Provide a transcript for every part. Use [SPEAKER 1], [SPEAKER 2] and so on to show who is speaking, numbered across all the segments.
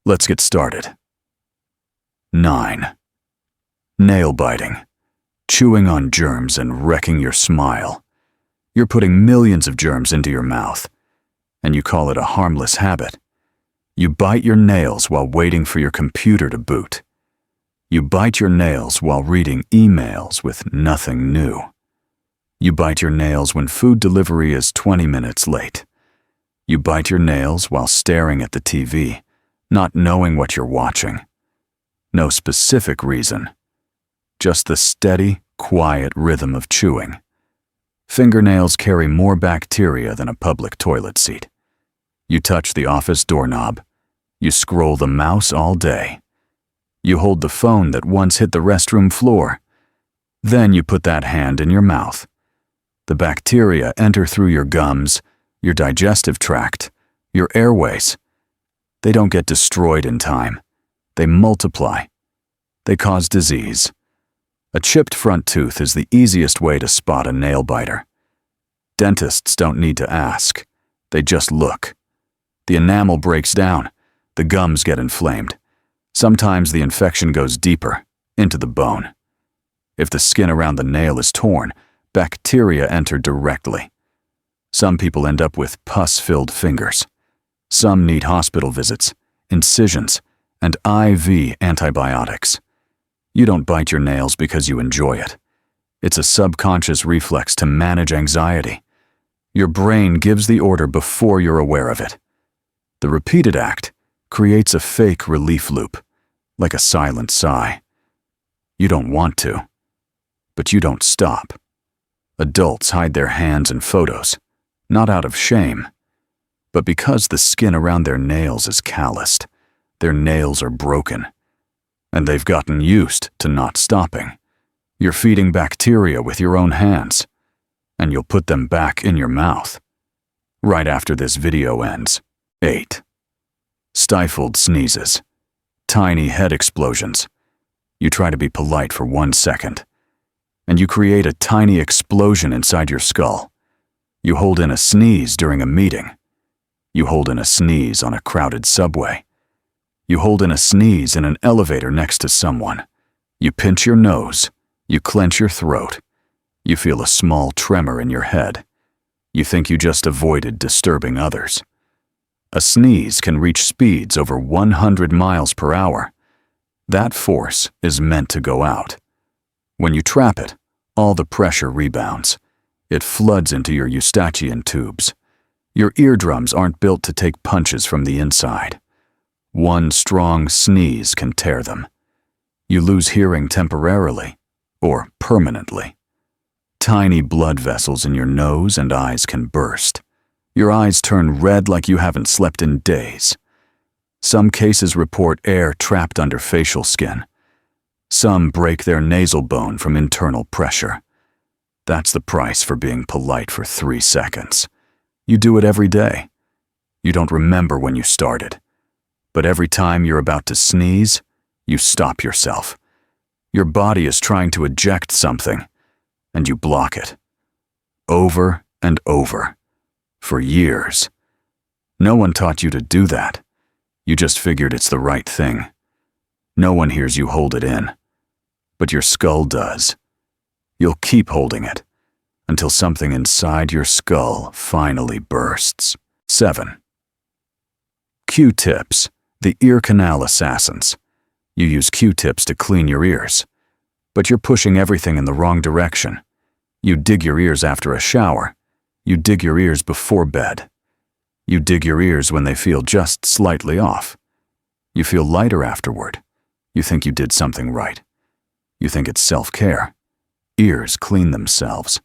[SPEAKER 1] Let's get started. 9. Nail biting. Chewing on germs and wrecking your smile. You're putting millions of germs into your mouth, and you call it a harmless habit. You bite your nails while waiting for your computer to boot. You bite your nails while reading emails with nothing new. You bite your nails when food delivery is 20 minutes late. You bite your nails while staring at the TV, not knowing what you're watching. No specific reason, just the steady, quiet rhythm of chewing. Fingernails carry more bacteria than a public toilet seat. You touch the office doorknob. You scroll the mouse all day. You hold the phone that once hit the restroom floor. Then you put that hand in your mouth. The bacteria enter through your gums, your digestive tract, your airways. They don't get destroyed in time. They multiply. They cause disease. A chipped front tooth is the easiest way to spot a nail biter. Dentists don't need to ask. They just look. The enamel breaks down. The gums get inflamed. Sometimes the infection goes deeper, into the bone. If the skin around the nail is torn, bacteria enter directly. Some people end up with pus-filled fingers. Some need hospital visits, incisions, and IV antibiotics. You don't bite your nails because you enjoy it. It's a subconscious reflex to manage anxiety. Your brain gives the order before you're aware of it. The repeated act creates a fake relief loop, like a silent sigh. You don't want to, but you don't stop. Adults hide their hands in photos, not out of shame, but because the skin around their nails is calloused. Their nails are broken, and they've gotten used to not stopping. You're feeding bacteria with your own hands, and you'll put them back in your mouth right after this video ends. 8. Stifled sneezes. Tiny head explosions. You try to be polite for 1 second, and you create a tiny explosion inside your skull. You hold in a sneeze during a meeting. You hold in a sneeze on a crowded subway. You hold in a sneeze in an elevator next to someone. You pinch your nose. You clench your throat. You feel a small tremor in your head. You think you just avoided disturbing others. A sneeze can reach speeds over 100 miles per hour. That force is meant to go out. When you trap it, all the pressure rebounds. It floods into your eustachian tubes. Your eardrums aren't built to take punches from the inside. One strong sneeze can tear them. You lose hearing temporarily or permanently. Tiny blood vessels in your nose and eyes can burst. Your eyes turn red like you haven't slept in days. Some cases report air trapped under facial skin. Some break their nasal bone from internal pressure. That's the price for being polite for 3 seconds. You do it every day. You don't remember when you started. But every time you're about to sneeze, you stop yourself. Your body is trying to eject something, and you block it. Over and over. For years. No one taught you to do that. You just figured it's the right thing. No one hears you hold it in. But your skull does. You'll keep holding it until something inside your skull finally bursts. 7. Q-tips, the ear canal assassins. You use Q-tips to clean your ears, but you're pushing everything in the wrong direction. You dig your ears after a shower. You dig your ears before bed. You dig your ears when they feel just slightly off. You feel lighter afterward. You think you did something right. You think it's self-care. Ears clean themselves.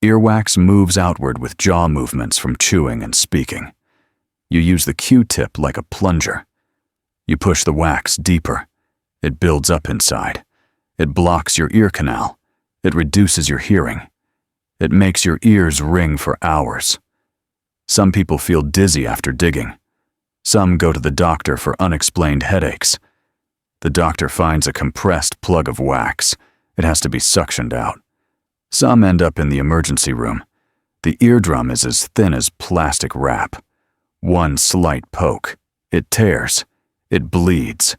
[SPEAKER 1] Earwax moves outward with jaw movements from chewing and speaking. You use the Q-tip like a plunger. You push the wax deeper. It builds up inside. It blocks your ear canal. It reduces your hearing. It makes your ears ring for hours. Some people feel dizzy after digging. Some go to the doctor for unexplained headaches. The doctor finds a compressed plug of wax. It has to be suctioned out. Some end up in the emergency room. The eardrum is as thin as plastic wrap. One slight poke. It tears. It bleeds.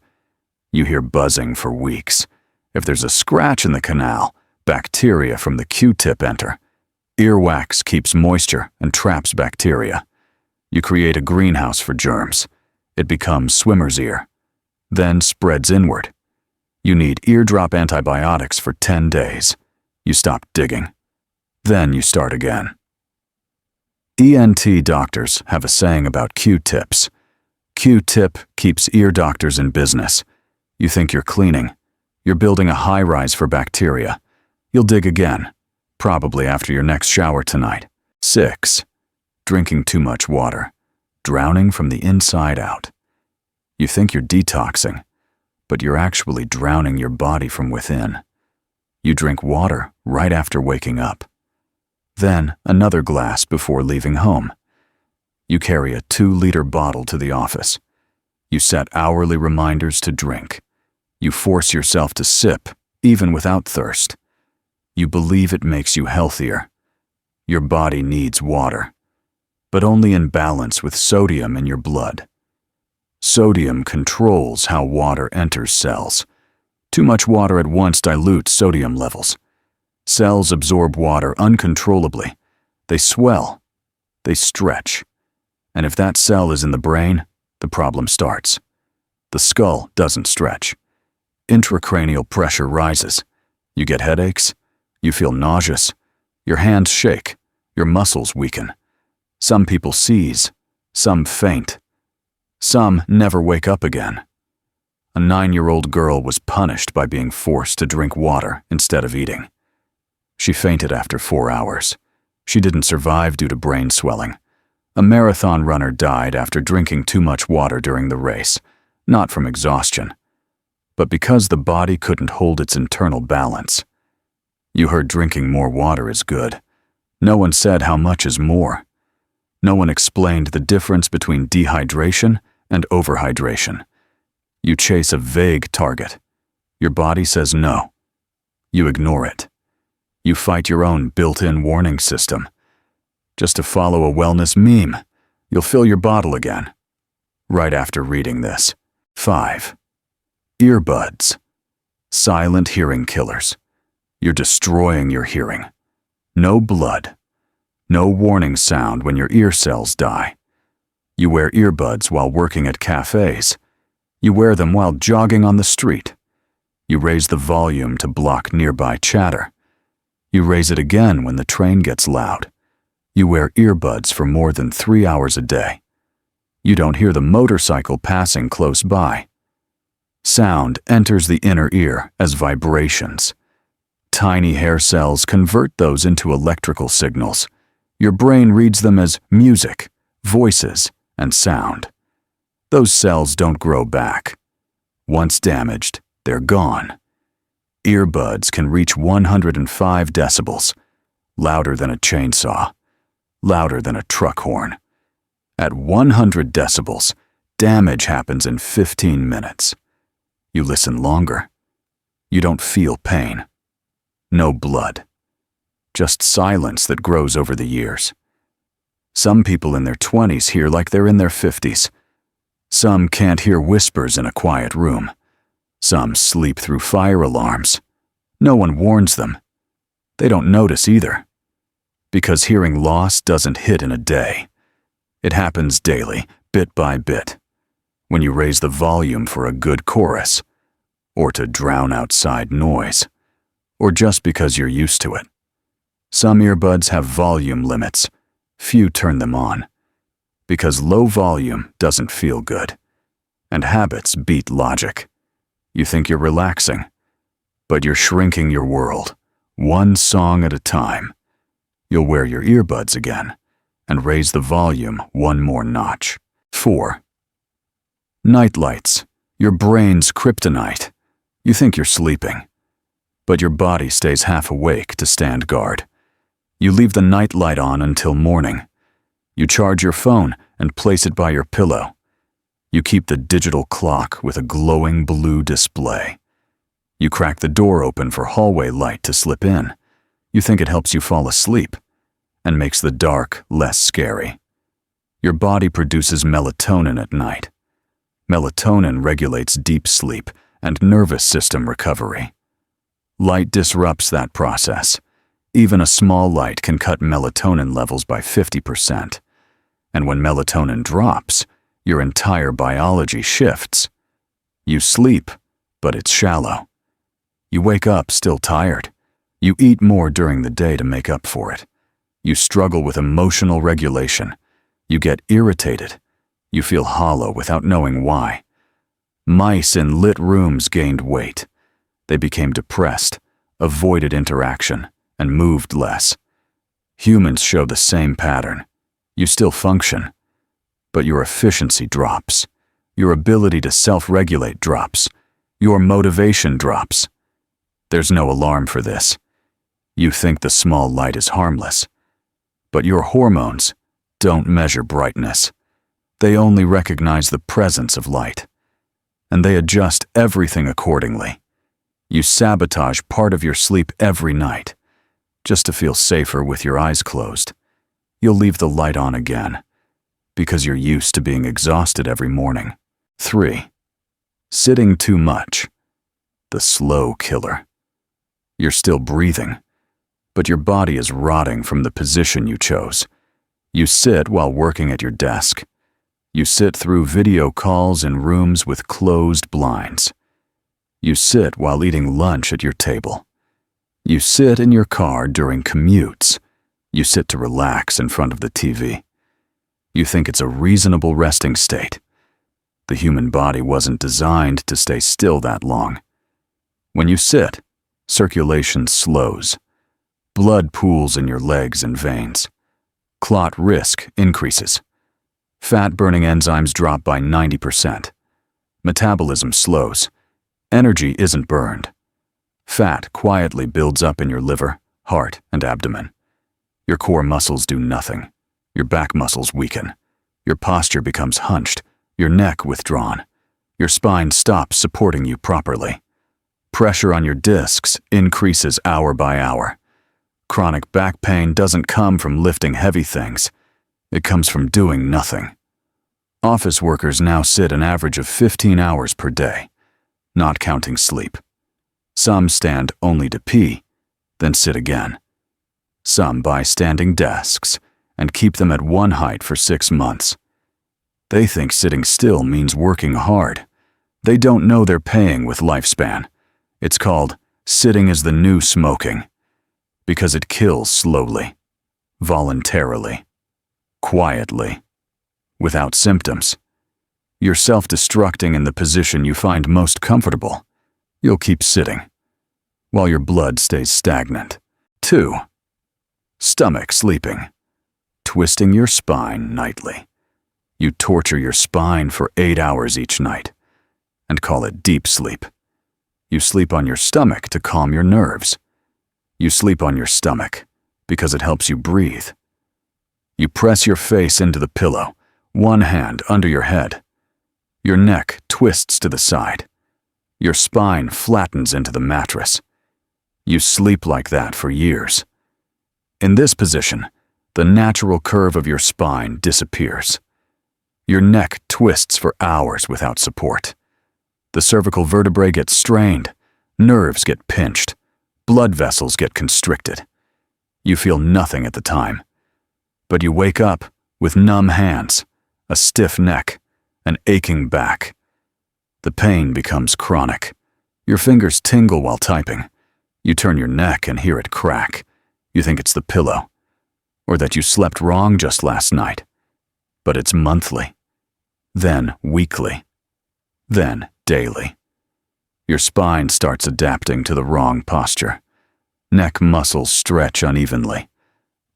[SPEAKER 1] You hear buzzing for weeks. If there's a scratch in the canal, bacteria from the Q-tip enter. Earwax keeps moisture and traps bacteria. You create a greenhouse for germs. It becomes swimmer's ear, then spreads inward. You need eardrop antibiotics for 10 days. You stop digging. Then you start again. ENT doctors have a saying about Q-tips. Q-tip keeps ear doctors in business. You think you're cleaning. You're building a high-rise for bacteria. You'll dig again, probably after your next shower tonight. 6. Drinking too much water. Drowning from the inside out. You think you're detoxing, but you're actually drowning your body from within. You drink water right after waking up. Then another glass before leaving home. You carry a 2-liter bottle to the office. You set hourly reminders to drink. You force yourself to sip, even without thirst. You believe it makes you healthier. Your body needs water, but only in balance with sodium in your blood. Sodium controls how water enters cells. Too much water at once dilutes sodium levels. Cells absorb water uncontrollably. They swell. They stretch. And if that cell is in the brain, the problem starts. The skull doesn't stretch. Intracranial pressure rises. You get headaches. You feel nauseous. Your hands shake. Your muscles weaken. Some people seize. Some faint. Some never wake up again. A 9-year-old girl was punished by being forced to drink water instead of eating. She fainted after 4 hours. She didn't survive due to brain swelling. A marathon runner died after drinking too much water during the race, not from exhaustion, but because the body couldn't hold its internal balance. You heard drinking more water is good. No one said how much is more. No one explained the difference between dehydration and overhydration. You chase a vague target. Your body says no. You ignore it. You fight your own built-in warning system. Just to follow a wellness meme, you'll fill your bottle again. Right after reading this. 5. Earbuds. Silent hearing killers. You're destroying your hearing. No blood. No warning sound when your ear cells die. You wear earbuds while working at cafes. You wear them while jogging on the street. You raise the volume to block nearby chatter. You raise it again when the train gets loud. You wear earbuds for more than 3 hours a day. You don't hear the motorcycle passing close by. Sound enters the inner ear as vibrations. Tiny hair cells convert those into electrical signals. Your brain reads them as music, voices, and sound. Those cells don't grow back. Once damaged, they're gone. Earbuds can reach 105 decibels, louder than a chainsaw, louder than a truck horn. At 100 decibels, damage happens in 15 minutes. You listen longer. You don't feel pain. No blood. Just silence that grows over the years. Some people in their 20s hear like they're in their 50s. Some can't hear whispers in a quiet room. Some sleep through fire alarms. No one warns them. They don't notice either. Because hearing loss doesn't hit in a day. It happens daily, bit by bit. When you raise the volume for a good chorus, or to drown outside noise, or just because you're used to it. Some earbuds have volume limits. Few turn them on. Because low volume doesn't feel good. And habits beat logic. You think you're relaxing, but you're shrinking your world, one song at a time. You'll wear your earbuds again and raise the volume one more notch. 4. Nightlights. Your brain's kryptonite. You think you're sleeping, but your body stays half awake to stand guard. You leave the nightlight on until morning. You charge your phone and place it by your pillow. You keep the digital clock with a glowing blue display. You crack the door open for hallway light to slip in. You think it helps you fall asleep and makes the dark less scary. Your body produces melatonin at night. Melatonin regulates deep sleep and nervous system recovery. Light disrupts that process. Even a small light can cut melatonin levels by 50%. And when melatonin drops, your entire biology shifts. You sleep, but it's shallow. You wake up still tired. You eat more during the day to make up for it. You struggle with emotional regulation. You get irritated. You feel hollow without knowing why. Mice in lit rooms gained weight. They became depressed, avoided interaction, and moved less. Humans show the same pattern. You still function, but your efficiency drops. Your ability to self-regulate drops. Your motivation drops. There's no alarm for this. You think the small light is harmless, but your hormones don't measure brightness. They only recognize the presence of light, and they adjust everything accordingly. You sabotage part of your sleep every night, just to feel safer with your eyes closed. You'll leave the light on again, because you're used to being exhausted every morning. 3. Sitting too much. The slow killer. You're still breathing, but your body is rotting from the position you chose. You sit while working at your desk. You sit through video calls in rooms with closed blinds. You sit while eating lunch at your table. You sit in your car during commutes. You sit to relax in front of the TV. You think it's a reasonable resting state. The human body wasn't designed to stay still that long. When you sit, circulation slows. Blood pools in your legs and veins. Clot risk increases. Fat-burning enzymes drop by 90%. Metabolism slows. Energy isn't burned. Fat quietly builds up in your liver, heart, and abdomen. Your core muscles do nothing. Your back muscles weaken. Your posture becomes hunched. Your neck withdrawn. Your spine stops supporting you properly. Pressure on your discs increases hour by hour. Chronic back pain doesn't come from lifting heavy things. It comes from doing nothing. Office workers now sit an average of 15 hours per day, not counting sleep. Some stand only to pee, then sit again. Some buy standing desks and keep them at one height for 6 months. They think sitting still means working hard. They don't know they're paying with lifespan. It's called sitting is the new smoking, because it kills slowly, voluntarily, quietly, without symptoms. You're self-destructing in the position you find most comfortable. You'll keep sitting, while your blood stays stagnant. 2. Stomach sleeping. Twisting your spine nightly. You torture your spine for 8 hours each night, and call it deep sleep. You sleep on your stomach to calm your nerves. You sleep on your stomach because it helps you breathe. You press your face into the pillow, one hand under your head. Your neck twists to the side. Your spine flattens into the mattress. You sleep like that for years. In this position, the natural curve of your spine disappears. Your neck twists for hours without support. The cervical vertebrae get strained, nerves get pinched, blood vessels get constricted. You feel nothing at the time, but you wake up with numb hands, a stiff neck, an aching back. The pain becomes chronic. Your fingers tingle while typing. You turn your neck and hear it crack. You think it's the pillow, or that you slept wrong just last night. But it's monthly, then weekly, then daily. Your spine starts adapting to the wrong posture. Neck muscles stretch unevenly.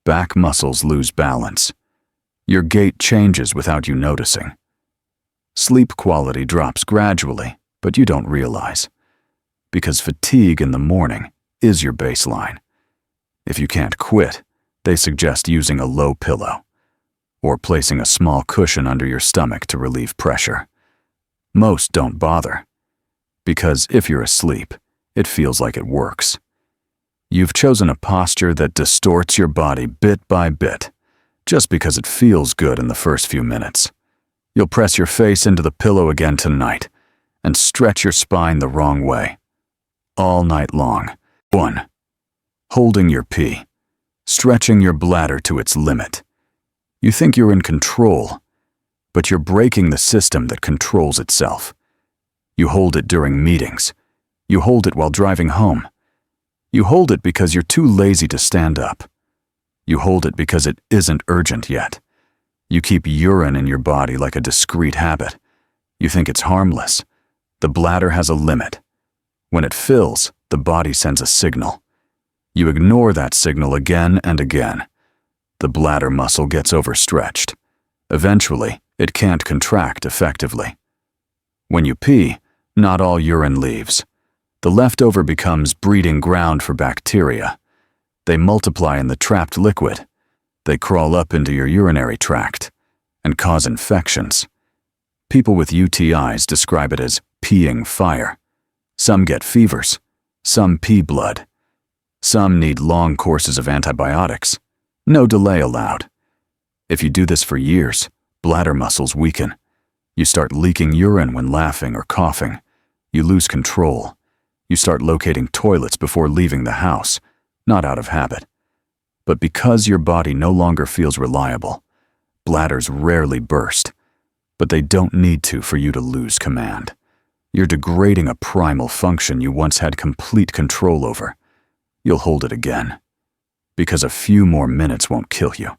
[SPEAKER 1] Back muscles lose balance. Your gait changes without you noticing. Sleep quality drops gradually, but you don't realize, because fatigue in the morning is your baseline. If you can't quit, they suggest using a low pillow or placing a small cushion under your stomach to relieve pressure. Most don't bother, because if you're asleep, it feels like it works. You've chosen a posture that distorts your body bit by bit, just because it feels good in the first few minutes. You'll press your face into the pillow again tonight and stretch your spine the wrong way. All night long. 1. Holding your pee. Stretching your bladder to its limit. You think you're in control, but you're breaking the system that controls itself. You hold it during meetings. You hold it while driving home. You hold it because you're too lazy to stand up. You hold it because it isn't urgent yet. You keep urine in your body like a discrete habit. You think it's harmless. The bladder has a limit. When it fills, the body sends a signal. You ignore that signal again and again. The bladder muscle gets overstretched. Eventually, it can't contract effectively. When you pee, not all urine leaves. The leftover becomes breeding ground for bacteria. They multiply in the trapped liquid. They crawl up into your urinary tract and cause infections. People with UTIs describe it as peeing fire. Some get fevers. Some pee blood. Some need long courses of antibiotics. No delay allowed. If you do this for years, bladder muscles weaken. You start leaking urine when laughing or coughing. You lose control. You start locating toilets before leaving the house, not out of habit. But because your body no longer feels reliable, bladders rarely burst, but they don't need to for you to lose command. You're degrading a primal function you once had complete control over. You'll hold it again, because a few more minutes won't kill you.